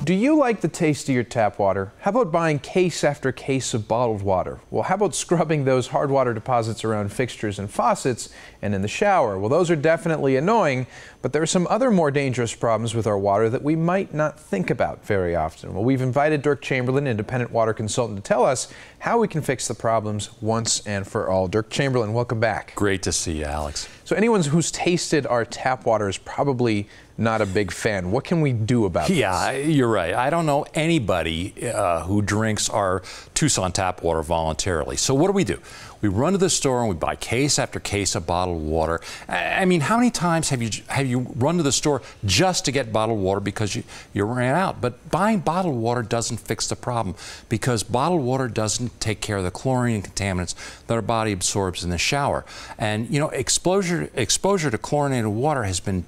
Do you like the taste of your tap water? How about buying case after case of bottled water? Well, how about scrubbing those hard water deposits around fixtures and faucets and in the shower? Well, those are definitely annoying, but there are some other more dangerous problems with our water that we might not think about very often. Well, we've invited Derk Chamberlin, independent water consultant, to tell us how we can fix the problems once and for all. Derk Chamberlin, welcome back. Great to see you, Alex. So anyone who's tasted our tap water is probably not a big fan. What can we do about this? Yeah, you're right. I don't know anybody who drinks our Tucson tap water voluntarily. So what do? We run to the store and we buy case after case of bottled water. I mean, how many times have you run to the store just to get bottled water because you ran out? But buying bottled water doesn't fix the problem, because bottled water doesn't take care of the chlorine and contaminants that our body absorbs in the shower. And you know, exposure to chlorinated water has been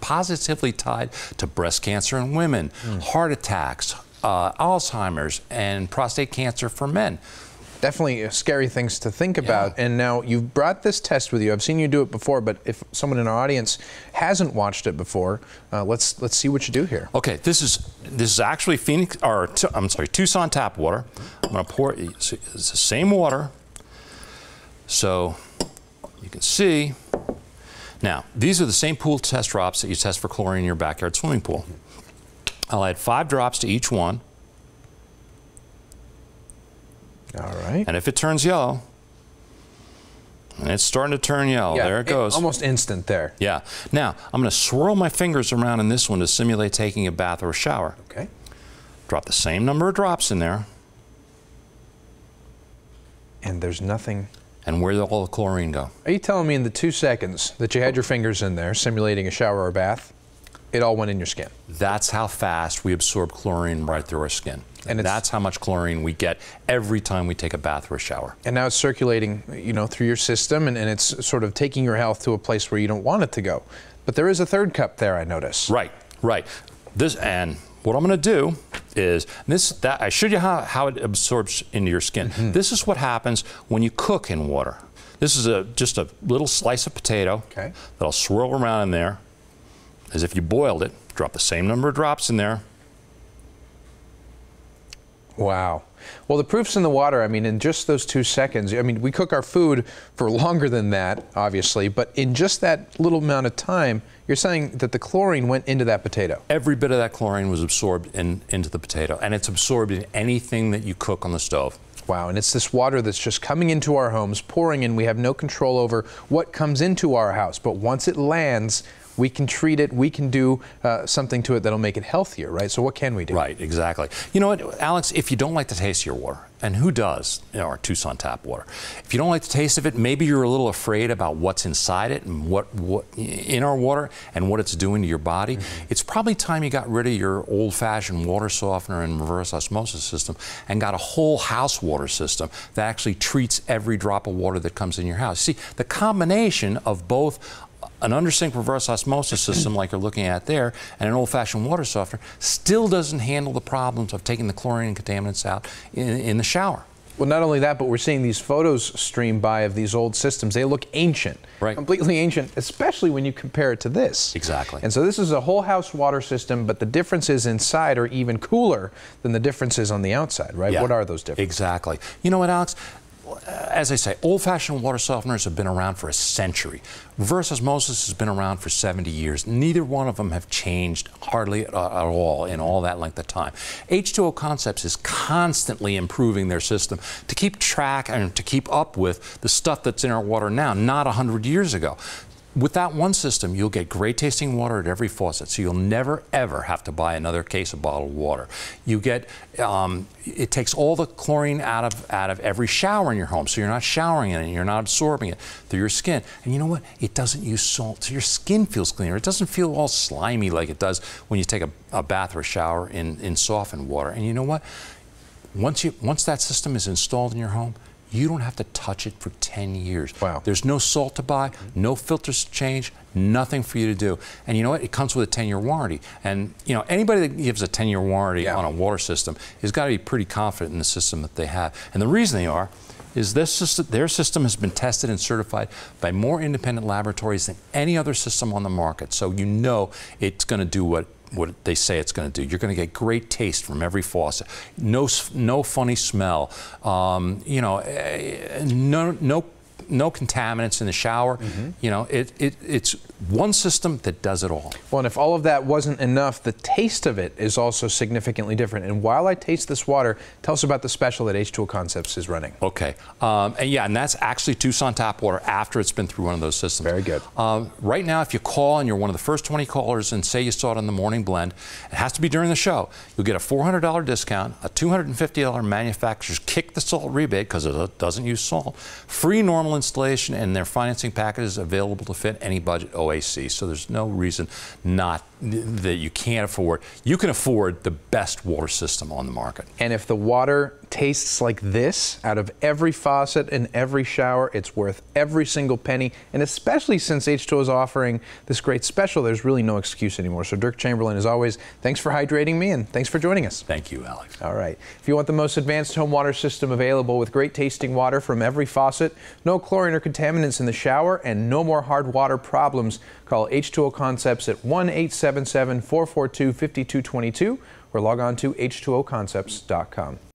positively tied to breast cancer in women, heart attacks, Alzheimer's, and prostate cancer for men. Definitely scary things to think about. And now you've brought this test with you. I've seen you do it before, but if someone in our audience hasn't watched it before, let's see what you do here. Okay, this is actually Tucson tap water. I'm going to pour it. It's the same water, so you can see. Now, these are the same pool test drops that you test for chlorine in your backyard swimming pool. I'll add 5 drops to each one. All right. And if it turns yellow, and it's starting to turn yellow, there it goes. Almost instant there. Yeah. Now, I'm going to swirl my fingers around in this one to simulate taking a bath or a shower. Okay. Drop the same number of drops in there. And there's nothing. And where did all the chlorine go? Are you telling me in the 2 seconds that you had your fingers in there simulating a shower or bath, it all went in your skin? That's how fast we absorb chlorine right through our skin. And that's how much chlorine we get every time we take a bath or a shower. And now it's circulating, you know, through your system, and it's sort of taking your health to a place where you don't want it to go. But there is a third cup there, I notice. Right, right. And what I'm going to do is I showed you how it absorbs into your skin. This is what happens when you cook in water. This is just a little slice of potato that I'll swirl around in there as if you boiled it. Drop the same number of drops in there. Wow. Well, the proof's in the water. I mean, in just those 2 seconds, I mean, we cook our food for longer than that, obviously, but in just that little amount of time, you're saying that the chlorine went into that potato. Every bit of that chlorine was absorbed into the potato, and it's absorbed in anything that you cook on the stove. Wow, and it's this water that's just coming into our homes, pouring in. We have no control over what comes into our house, but once it lands, we can treat it, we can do something to it that'll make it healthier, right? So what can we do? Right, exactly. You know what, Alex, if you don't like the taste of your water, and who does, you know, our Tucson tap water, if you don't like the taste of it, maybe you're a little afraid about what's inside it and what in our water and what it's doing to your body, it's probably time you got rid of your old-fashioned water softener and reverse osmosis system and got a whole house water system that actually treats every drop of water that comes in your house. See, the combination of both an under-sink reverse osmosis system like you're looking at there and an old-fashioned water softener still doesn't handle the problems of taking the chlorine and contaminants out in the shower. Well, not only that, but we're seeing these photos stream by of these old systems. They look ancient, completely ancient, especially when you compare it to this. Exactly. And so this is a whole house water system, but the differences inside are even cooler than the differences on the outside, right? Yeah, what are those differences? Exactly. You know what, Alex? As I say, old-fashioned water softeners have been around for a century. Reverse osmosis has been around for 70 years. Neither one of them have changed hardly at all in all that length of time. H2O Concepts is constantly improving their system to keep track and to keep up with the stuff that's in our water now, not 100 years ago. With that one system, you'll get great tasting water at every faucet, so you'll never ever have to buy another case of bottled water. You get, it takes all the chlorine out of every shower in your home, so you're not showering in it, you're not absorbing it through your skin. And you know what? It doesn't use salt, so your skin feels cleaner. It doesn't feel all slimy like it does when you take a bath or a shower in softened water. And you know what? Once that system is installed in your home, you don't have to touch it for 10 years. Wow. There's no salt to buy, no filters to change, nothing for you to do. And you know what? It comes with a 10-year warranty. And you know, anybody that gives a 10-year warranty on a water system has got to be pretty confident in the system that they have. And the reason they are is their system has been tested and certified by more independent laboratories than any other system on the market. So you know it's going to do what what they say it's going to do. You're going to get great taste from every faucet. No funny smell. You know, no contaminants in the shower. You know, it's one system that does it all. Well, and if all of that wasn't enough, the taste of it is also significantly different. And while I taste this water, tell us about the special that H2O Concepts is running. Okay. And yeah, and that's actually Tucson tap water after it's been through one of those systems. Very good. Right now, if you call and you're one of the first 20 callers and say you saw it on the morning blend, it has to be during the show. You'll get a $400 discount, a $250 manufacturer's kick the salt rebate because it doesn't use salt, free normal installation, and their financing package is available to fit any budget OAC. So there's no reason that you can't afford. You can afford the best water system on the market. And if the water tastes like this out of every faucet in every shower, it's worth every single penny. And especially since H2O is offering this great special, there's really no excuse anymore. So Derk Chamberlin, as always, thanks for hydrating me and thanks for joining us. Thank you, Alex. All right. If you want the most advanced home water system available with great tasting water from every faucet, no chlorine or contaminants in the shower, and no more hard water problems, call H2O Concepts at 1-877-442-5222 or log on to h2oconcepts.com.